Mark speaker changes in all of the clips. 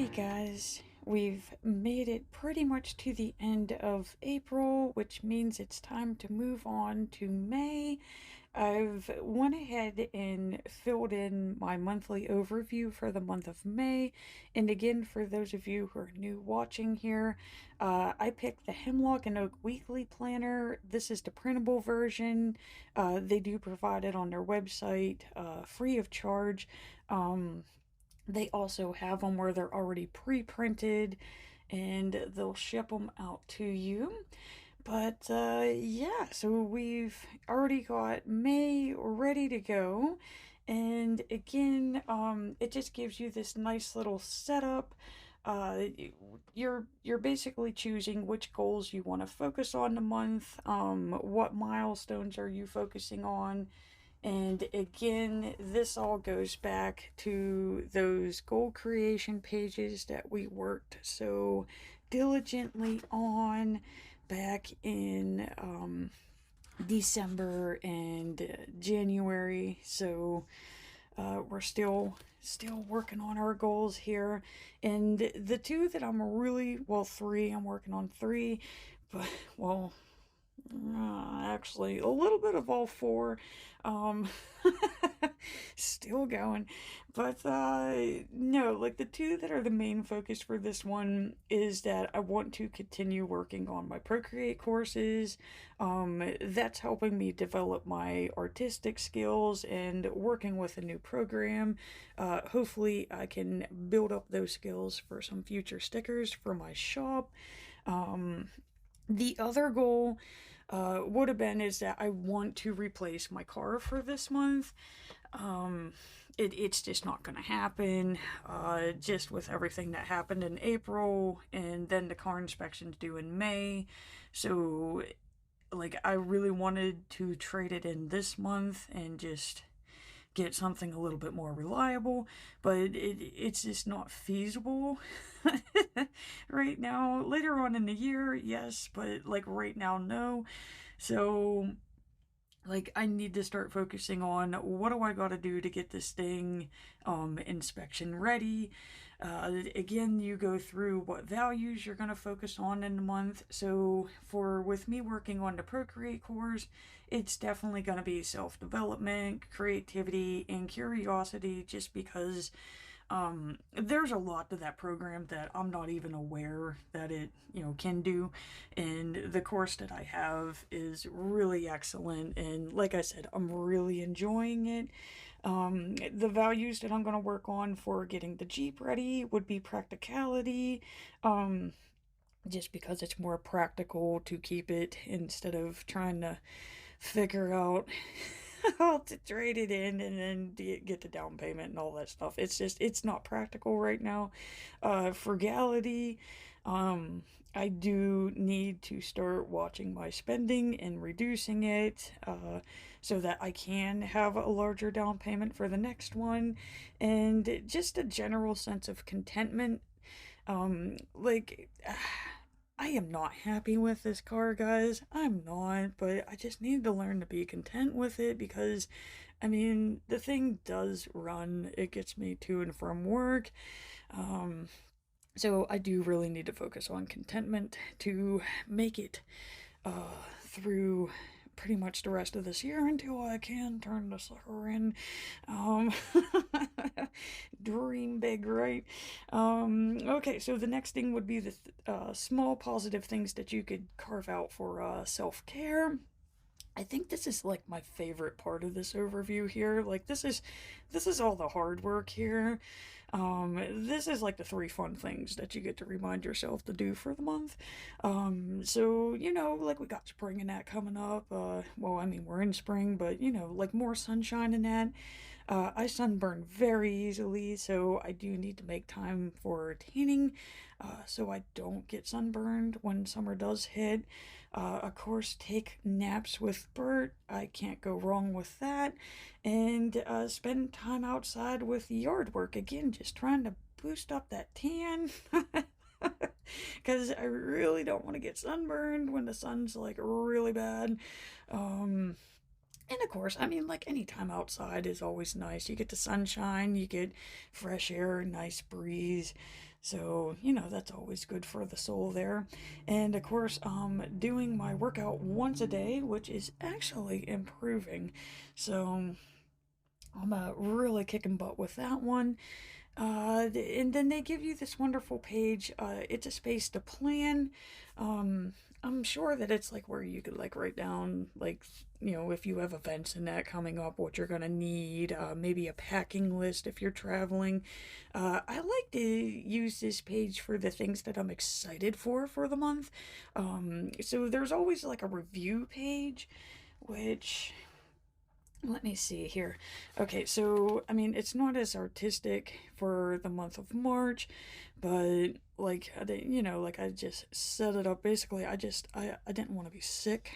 Speaker 1: Alrighty, guys, we've made it pretty much to the end of April, which means it's time to move on to May. I've went ahead and filled in my monthly overview for the month of May. And again, for those of you who are new watching here, I picked the Hemlock and Oak Weekly Planner. This is the printable version. They do provide it on their website, free of charge. They also have them where they're already pre-printed and they'll ship them out to you. But yeah, so we've already got May ready to go. And again, it just gives you this nice little setup. Uh, you're basically choosing which goals you want to focus on the month. What milestones are you focusing on? And again, this all goes back to those goal creation pages that we worked so diligently on back in December and January. So we're still working on our goals here. And the two that I'm really, well, three, I'm working on three, but well, actually, a little bit of all four. Um, still going. But no, like the two that are the main focus for this one is that I want to continue working on my Procreate courses. That's helping me develop my artistic skills and working with a new program. Hopefully, I can build up those skills for some future stickers for my shop. The other goal would have been is that I want to replace my car for this month. It's just not going to happen, just with everything that happened in April, and then the car inspection's due in May. So, like, I really wanted to trade it in this month and just get something a little bit more reliable, but it's just not feasible right now. Later on in the year, yes, but like right now, no. So like I need to start focusing on what do I got to do to get this thing inspection ready. Again, you go through what values you're going to focus on in the month. So for with me working on the Procreate course, it's definitely going to be self-development, creativity, and curiosity, just because there's a lot to that program that I'm not even aware that it, can do. And the course that I have is really excellent. And like I said, I'm really enjoying it. The values that I'm going to work on for getting the Jeep ready would be practicality. Just because it's more practical to keep it instead of trying to figure out how to trade it in and then get the down payment and all that stuff. It's not practical right now. Frugality. I do need to start watching my spending and reducing it, so that I can have a larger down payment for the next one, and just a general sense of contentment. Like, I am not happy with this car, guys. I'm not, but I just need to learn to be content with it because, I mean, the thing does run. It gets me to and from work. So I do really need to focus on contentment to make it through pretty much the rest of this year until I can turn the sucker in. Um, dream big, right? Okay, so the next thing would be the small positive things that you could carve out for self-care. I think this is like my favorite part of this overview here. Like this is all the hard work here. This is like the three fun things that you get to remind yourself to do for the month. So like we got spring and that coming up. Well, I mean we're in spring, but like more sunshine and that. I sunburn very easily, so I do need to make time for tanning, so I don't get sunburned when summer does hit. Of course, take naps with Bert. I can't go wrong with that. And spend time outside with yard work. Again, just trying to boost up that tan. Because I really don't want to get sunburned when the sun's like really bad. And of course, I mean, like any time outside is always nice. You get the sunshine, you get fresh air, nice breeze. So, that's always good for the soul there. And of course, doing my workout once a day, which is actually improving. So, I'm really kicking butt with that one. And then they give you this wonderful page. It's a space to plan. I'm sure that it's like where you could like write down like if you have events and that coming up, what you're gonna need. Maybe a packing list if you're traveling. I like to use this page for the things that I'm excited for the month. So there's always like a review page, which let me see here. Okay, so I mean, it's not as artistic for the month of March, but like like I just set it up. Basically, I didn't want to be sick,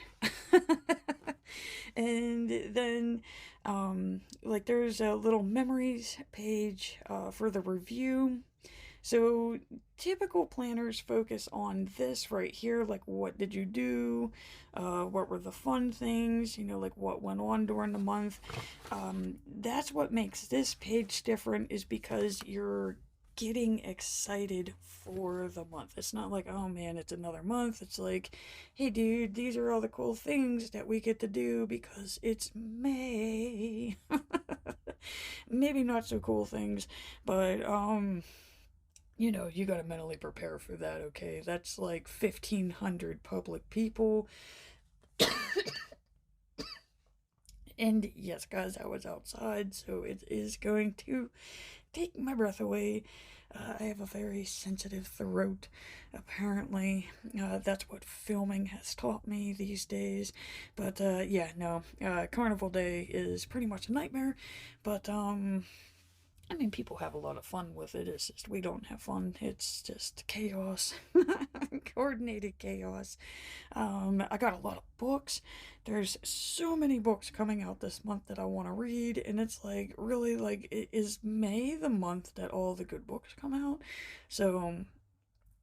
Speaker 1: and then like there's a little memories page for the review. So typical planners focus on this right here, like what did you do, what were the fun things, like what went on during the month. That's what makes this page different, is because you're getting excited for the month. It's not like, oh man, it's another month. It's like, hey dude, these are all the cool things that we get to do because it's May. Maybe not so cool things, but you gotta mentally prepare for that, okay? That's like 1,500 public people. And yes, guys, I was outside, so it is going to take my breath away. I have a very sensitive throat, apparently. That's what filming has taught me these days. But yeah, no, Carnival Day is pretty much a nightmare. But I mean, people have a lot of fun with it. It's just we don't have fun. It's just chaos, coordinated chaos. I got a lot of books. There's so many books coming out this month that I want to read, and it's like really like is May the month that all the good books come out. So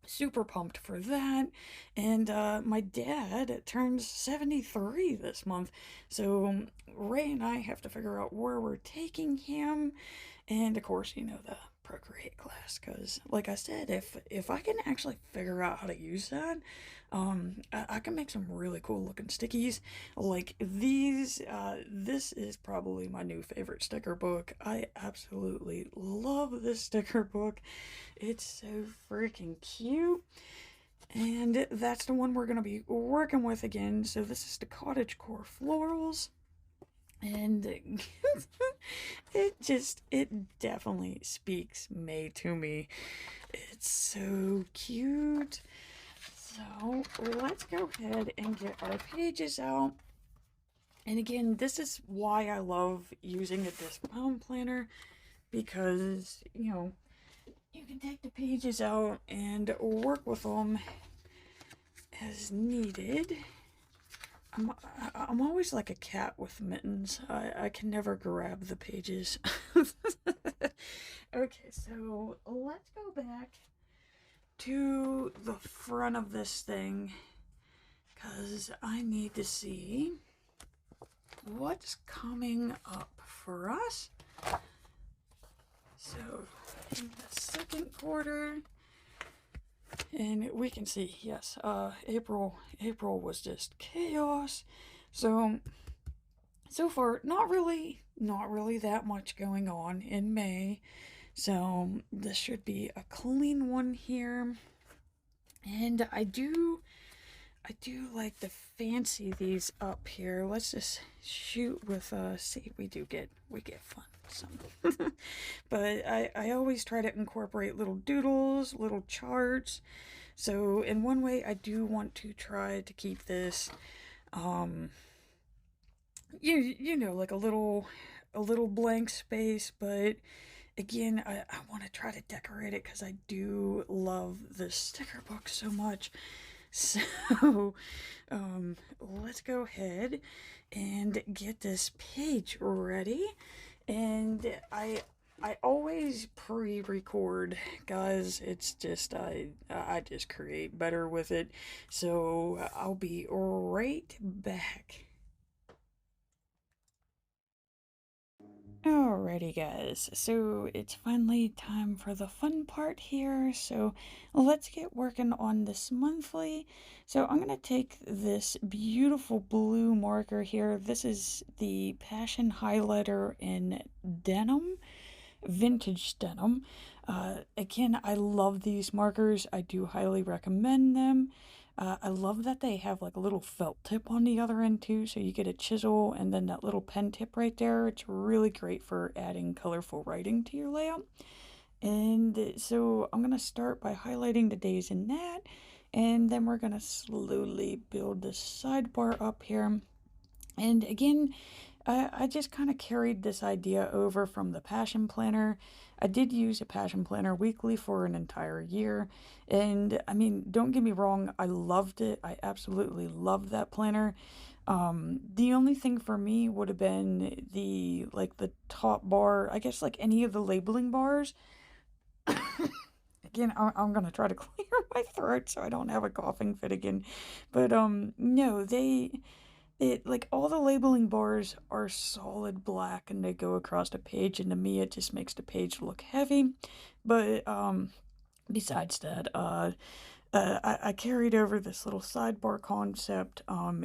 Speaker 1: super pumped for that. And my dad turns 73 this month, so Ray and I have to figure out where we're taking him, and of course, the Procreate class, because like I said, if I can actually figure out how to use that, I can make some really cool looking stickies like these. This is probably my new favorite sticker book. I absolutely love this sticker book. It's so freaking cute. And that's the one we're going to be working with again. So this is the Cottagecore Florals. And it definitely speaks May to me. It's so cute. So let's go ahead and get our pages out. And again, this is why I love using a disc bound planner, because, you can take the pages out and work with them as needed. I'm always like a cat with mittens. I can never grab the pages. Okay, so let's go back to the front of this thing, because I need to see what's coming up for us. So in the second quarter, and we can see, yes, April was just chaos. So far, not really that much going on in May. So this should be a clean one here. And I do like to fancy these up here. Let's just shoot with see, we get fun. So but I always try to incorporate little doodles, little charts. So in one way, I do want to try to keep this like a little blank space, but again, I want to try to decorate it because I do love the sticker book so much. So let's go ahead and get this page ready. And I always pre-record, guys. It's just I just create better with it. So I'll be right back. Alrighty, guys, so it's finally time for the fun part here. So let's get working on this monthly. So I'm going to take this beautiful blue marker here. This is the Passion Highlighter in denim, vintage denim. Again, I love these markers. I do highly recommend them. I love that they have like a little felt tip on the other end too, so you get a chisel and then that little pen tip right there. It's really great for adding colorful writing to your layout. And so I'm going to start by highlighting the days in that, and then we're going to slowly build the sidebar up here. And again, I just kind of carried this idea over from the Passion Planner. I did use a Passion Planner weekly for an entire year. And I mean, don't get me wrong, I loved it. I absolutely loved that planner. The only thing for me would have been the top bar, I guess like any of the labeling bars. Again, I'm gonna try to clear my throat so I don't have a coughing fit again. But no, it like all the labeling bars are solid black and they go across the page, and to me it just makes the page look heavy. But besides that, I carried over this little sidebar concept.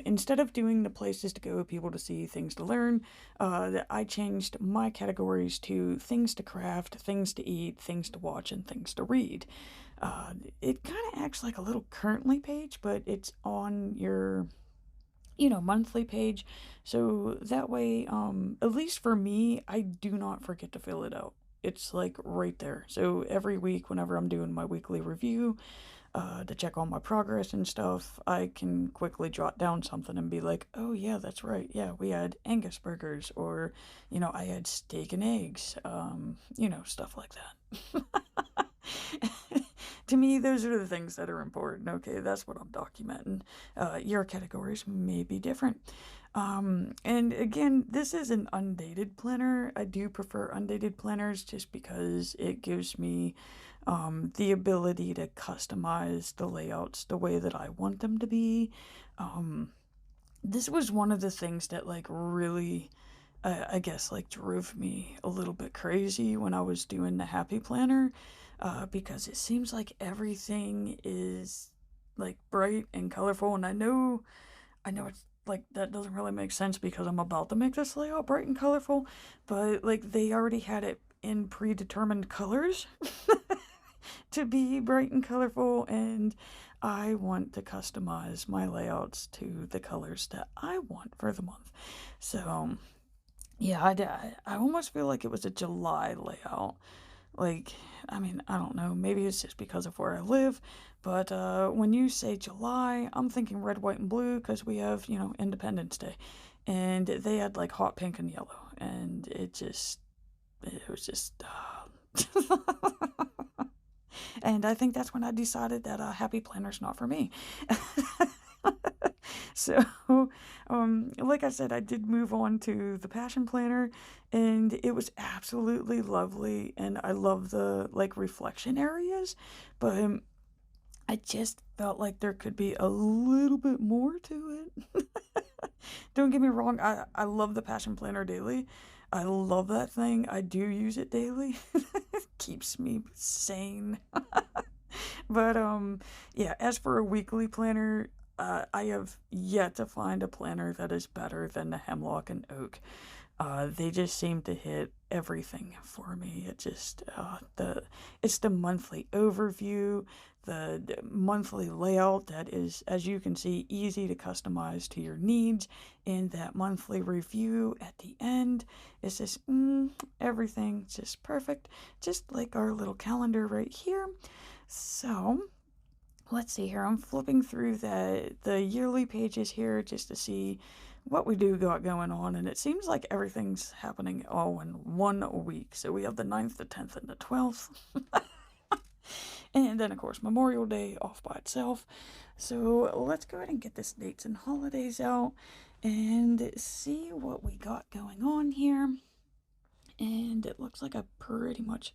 Speaker 1: Instead of doing the places to go, people to see, things to learn, I changed my categories to things to craft, things to eat, things to watch, and things to read. It kind of acts like a little currently page, but it's on your monthly page. So that way, at least for me, I do not forget to fill it out. It's like right there. So every week, whenever I'm doing my weekly review, to check on my progress and stuff, I can quickly jot down something and be like, oh yeah, that's right. Yeah, we had Angus burgers, or, I had steak and eggs, stuff like that. To me, those are the things that are important. Okay, that's what I'm documenting. Your categories may be different. And again, this is an undated planner. I do prefer undated planners just because it gives me the ability to customize the layouts the way that I want them to be. This was one of the things that like really, I guess, like drove me a little bit crazy when I was doing the Happy Planner, because it seems like everything is like bright and colorful, and I know it's like that doesn't really make sense because I'm about to make this layout bright and colorful, but like they already had it in predetermined colors to be bright and colorful, and I want to customize my layouts to the colors that I want for the month. So, yeah, I almost feel like it was a July layout. Like, I mean, I don't know, maybe it's just because of where I live, but when you say July, I'm thinking red, white, and blue because we have, Independence Day. And they had like hot pink and yellow, and it was just. And I think that's when I decided that a Happy Planner's not for me. So, like I said, I did move on to the Passion Planner, and it was absolutely lovely. And I love the like reflection areas, but I just felt like there could be a little bit more to it. Don't get me wrong, I love the Passion Planner daily. I love that thing. I do use it daily. It keeps me sane. But yeah, as for a weekly planner, I have yet to find a planner that is better than the Hemlock and Oak. They just seem to hit everything for me. It's the monthly overview, the monthly layout that is, as you can see, easy to customize to your needs, and that monthly review at the end is just everything just perfect, just like our little calendar right here. So let's see here. I'm flipping through the yearly pages here just to see what we do got going on, and it seems like everything's happening all in 1 week. So we have the 9th, the 10th, and the 12th. And then, of course, Memorial Day off by itself. So let's go ahead and get this dates and holidays out and see what we got going on here. And it looks like I pretty much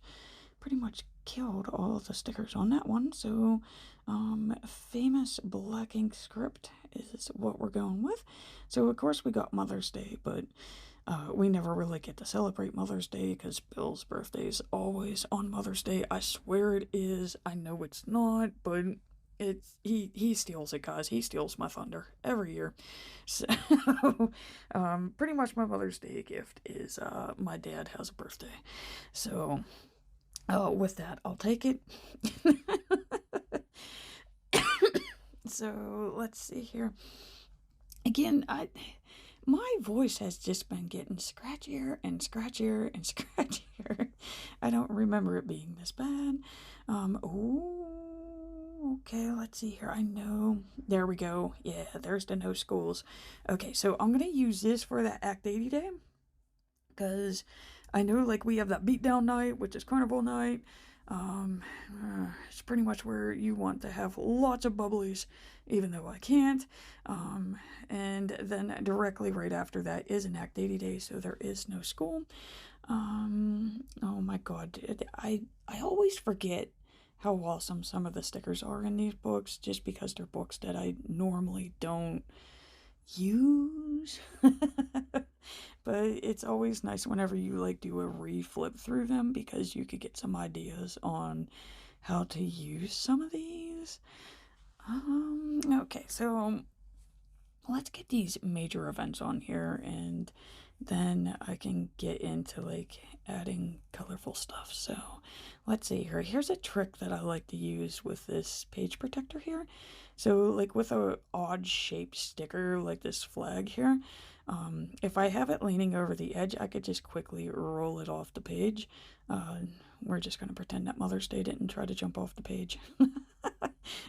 Speaker 1: killed all of the stickers on that one. So famous black ink script is what we're going with. So of course we got Mother's Day, but We never really get to celebrate Mother's Day because Bill's birthday is always on Mother's Day. I swear it is. I know it's not, but he steals it, guys. He steals my thunder every year. So, pretty much my Mother's Day gift is my dad has a birthday. So, with that, I'll take it. So let's see here. Again, my voice has just been getting scratchier and scratchier and scratchier. I don't remember it being this bad. Okay, let's see here. I know. There we go. Yeah, there's the no schools. Okay, so I'm going to use this for that Act 80 day. Because I know, like, we have that beatdown night, which is carnival night. It's pretty much where you want to have lots of bubblies, even though I can't. And then directly right after that is an Act 80 day, so there is no school. Oh my god, I always forget how awesome some of the stickers are in these books, just because they're books that I normally don't use. But it's always nice whenever you like do a reflip through them, because you could get some ideas on how to use some of these. Okay, so let's get these major events on here, and then I can get into like adding colorful stuff. So let's see here. Here's a trick that I like to use with this page protector here. So like with a odd shaped sticker like this flag here, if I have it leaning over the edge, I could just quickly roll it off the page. We're just going to pretend that Mother's Day didn't try to jump off the page.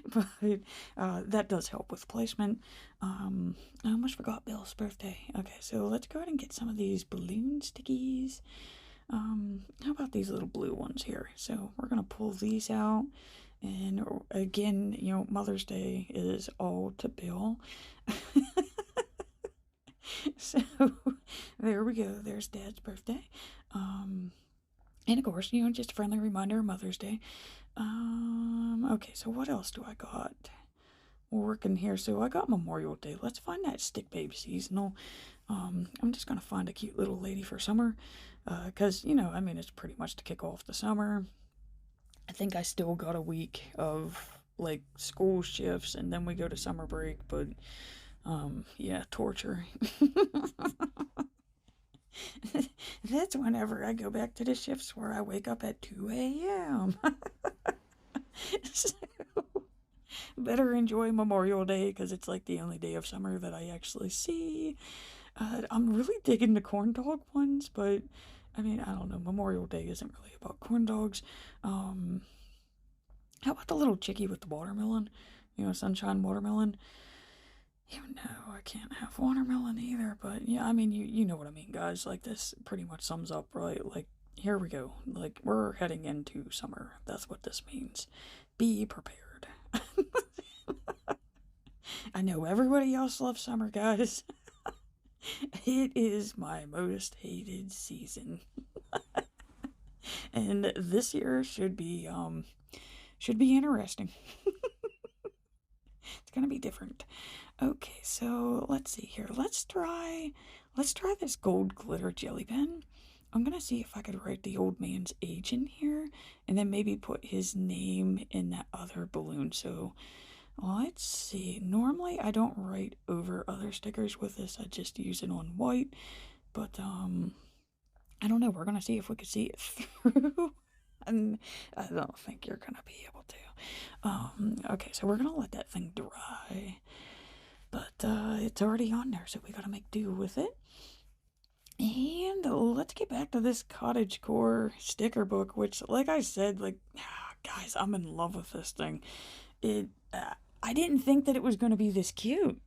Speaker 1: But that does help with placement. I almost forgot Bill's birthday. Okay, so let's go ahead and get some of these balloon stickies. How about these little blue ones here? So we're going to pull these out. And again, you know, Mother's Day is all to Bill. So there we go. There's Dad's birthday. And of course, you know, just a friendly reminder of Mother's Day. Okay, so what else do I got? We're working here. So I got Memorial Day. Let's find that Stick Babe seasonal. I'm just gonna find a cute little lady for summer. Cause you know, I mean, it's pretty much to kick off the summer. I think I still got a week of like school shifts, and then we go to summer break, but yeah, torture. That's whenever I go back to the shifts where I wake up at 2 a.m. So, better enjoy Memorial Day, because it's like the only day of summer that I actually see. I'm really digging the corn dog ones, but I mean, I don't know. Memorial Day isn't really about corn dogs. How about the little chickie with the watermelon? You know, sunshine watermelon. Even though I can't have watermelon either, but yeah, I mean, you know what I mean, guys. Like, this pretty much sums up, right? Like, here we go. Like, we're heading into summer. That's what this means. Be prepared. I know everybody else loves summer, guys. It is my most hated season. And this year should be interesting. It's gonna be different. Okay, so let's see here. Let's try this gold glitter jelly pen. I'm gonna see if I could write the old man's age in here, and then maybe put his name in that other balloon. So let's see. Normally I don't write over other stickers with this. I just use it on white. But I don't know. We're gonna see if we can see it through. And I don't think you're gonna be able to. Okay, so we're gonna let that thing dry. But it's already on there, so we gotta make do with it. And let's get back to this cottagecore sticker book, which, like I said, like, guys, I'm in love with this thing. I didn't think that it was gonna be this cute.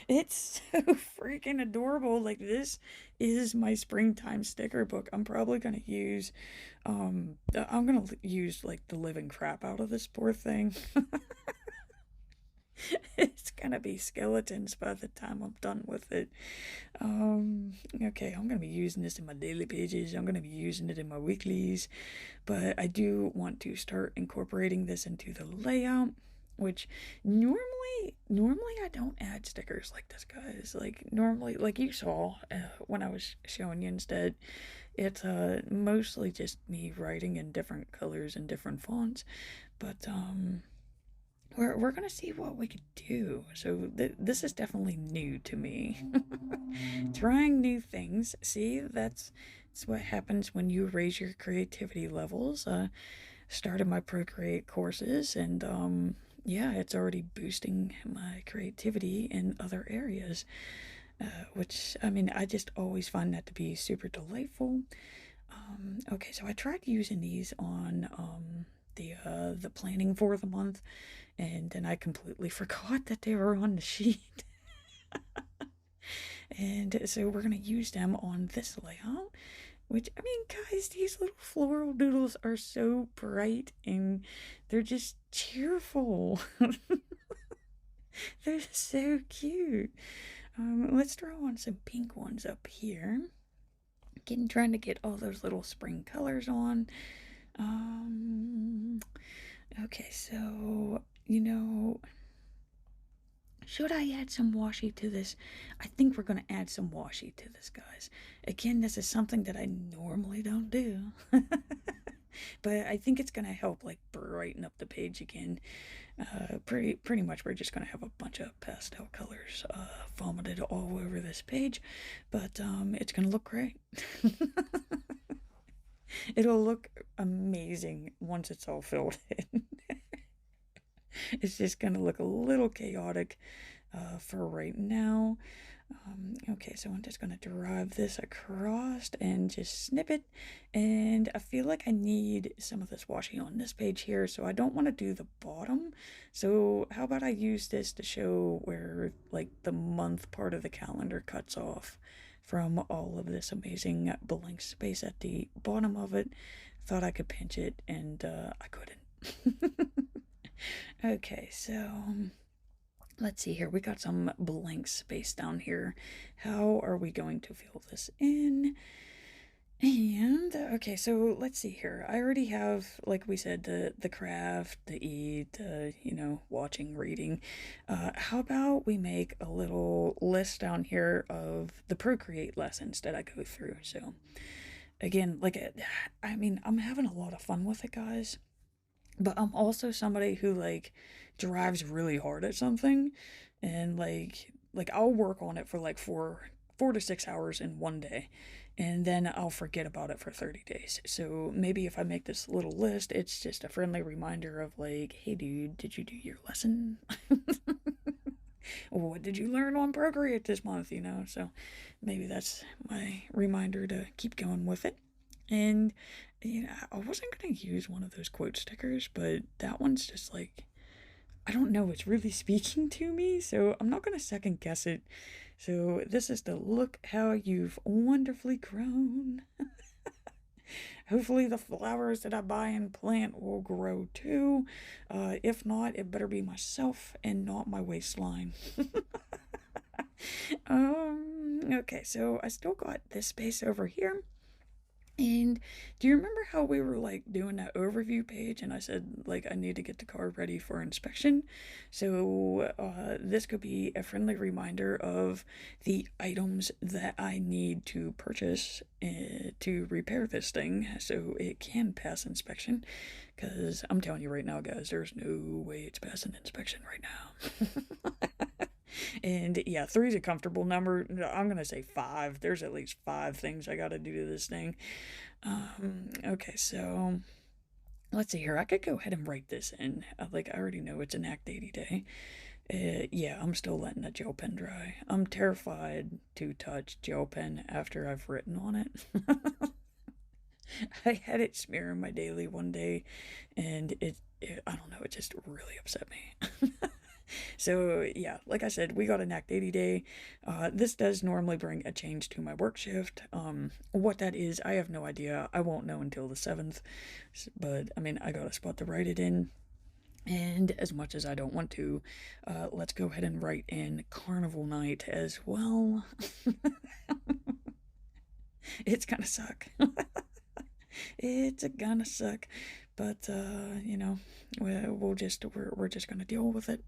Speaker 1: It's so freaking adorable. Like, this is my springtime sticker book. I'm probably gonna use, like the living crap out of this poor thing. It's gonna be skeletons by the time I'm done with it. Okay, I'm gonna be using this in my daily pages. I'm gonna be using it in my weeklies, but I do want to start incorporating this into the layout. which normally I don't add stickers like this, guys. Like normally, like you saw when I was showing you instead, it's mostly just me writing in different colors and different fonts. But we're gonna see what we could do. So this is definitely new to me. Trying new things. See, that's what happens when you raise your creativity levels. Started my Procreate courses, and yeah, it's already boosting my creativity in other areas. Which I mean, I just always find that to be super delightful. Okay, so I tried using these on the planning for the month, and then I completely forgot that they were on the sheet. And so we're gonna use them on this layout. Which, I mean, guys, these little floral doodles are so bright and they're just cheerful. They're so cute. Let's throw on some pink ones up here. Trying to get all those little spring colors on. Okay, so, should I add some washi to this? I think we're going to add some washi to this, guys. Again, this is something that I normally don't do. But I think it's going to help, like, brighten up the page again. Pretty much we're just going to have a bunch of pastel colors vomited all over this page. But it's going to look great. It'll look amazing once it's all filled in. It's just going to look a little chaotic for right now. Okay, so I'm just going to drive this across and just snip it. And I feel like I need some of this washi on this page here, so I don't want to do the bottom. So how about I use this to show where like the month part of the calendar cuts off from all of this amazing blank space at the bottom of it. Thought I could pinch it, and I couldn't. Okay, so let's see here. We got some blank space down here. How are we going to fill this in? And okay, so let's see here. I already have, like we said, the craft, the eat, watching, reading. How about we make a little list down here of the Procreate lessons that I go through? So again, I mean, I'm having a lot of fun with it, guys. But I'm also somebody who like drives really hard at something, and like I'll work on it for like 4 to 6 hours in one day, and then I'll forget about it for 30 days. So maybe if I make this little list, it's just a friendly reminder of like, hey dude, did you do your lesson? What did you learn on Procreate this month? So maybe that's my reminder to keep going with it. And I wasn't gonna use one of those quote stickers, but that one's just like, I don't know, it's really speaking to me, so I'm not gonna second guess it. So this is the look how you've wonderfully grown. Hopefully the flowers that I buy and plant will grow too. If not, it better be myself and not my waistline. Okay, so I still got this space over here. And do you remember how we were like doing that overview page and I said like I need to get the car ready for inspection? So this could be a friendly reminder of the items that I need to purchase to repair this thing so it can pass inspection. Because I'm telling you right now, guys, there's no way it's passing inspection right now. And yeah, 3 is a comfortable number. I'm going to say 5. There's at least 5 things I got to do to this thing. Okay, so let's see here. I could go ahead and write this in. Like, I already know it's an Act 80 day. Yeah, I'm still letting that gel pen dry. I'm terrified to touch gel pen after I've written on it. I had it smear in my daily one day, and I don't know, it just really upset me. So yeah, like I said, we got an Act 80 day. This does normally bring a change to my work shift. What that is, I have no idea. I won't know until the 7th. But I mean, I got a spot to write it in. And as much as I don't want to, let's go ahead and write in Carnival Night as well. It's gonna suck. It's gonna suck. But you know, we're just gonna deal with it.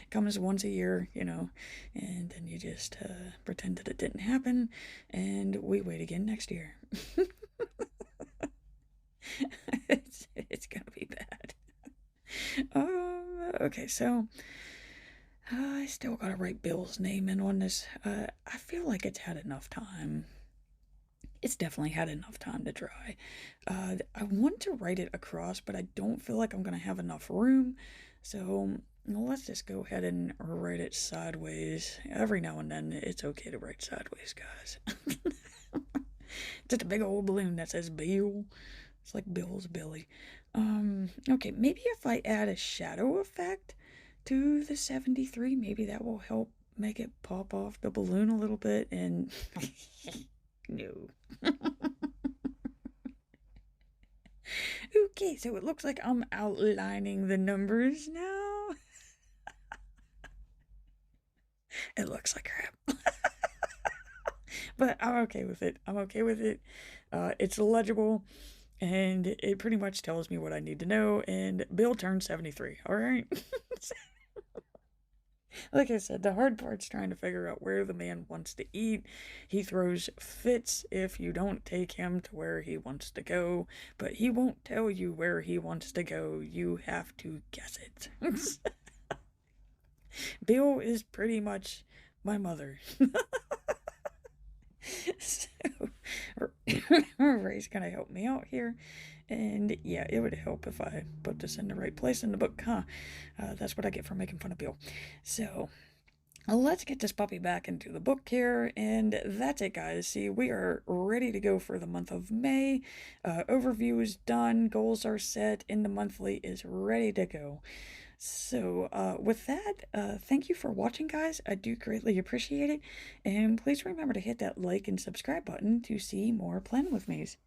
Speaker 1: Comes once a year, you know, and then you just pretend that it didn't happen, and we wait again next year. It's gonna be bad. Okay, so I still gotta write Bill's name in on this. I feel like it's had enough time. It's definitely had enough time to dry. I want to write it across, but I don't feel like I'm gonna have enough room. So let's just go ahead and write it sideways. Every now and then, it's okay to write sideways, guys. Just a big old balloon that says Bill. It's like Bill's Billy. Okay, maybe if I add a shadow effect to the 73, maybe that will help make it pop off the balloon a little bit. And no. Okay, so it looks like I'm outlining the numbers now. It looks like crap. But I'm okay with it. I'm okay with it. It's legible, and it pretty much tells me what I need to know. And Bill turned 73. All right. Like I said, the hard part's trying to figure out where the man wants to eat. He throws fits if you don't take him to where he wants to go, but he won't tell you where he wants to go. You have to guess it. Bill is pretty much my mother. So, Ray's gonna help me out here. And yeah, it would help if I put this in the right place in the book, huh? That's what I get for making fun of Bill. So, let's get this puppy back into the book here, and that's it, guys. See, we are ready to go for the month of May. Overview is done, goals are set, and the monthly is ready to go. So, with that, thank you for watching, guys. I do greatly appreciate it, and please remember to hit that like and subscribe button to see more Plan With Me's.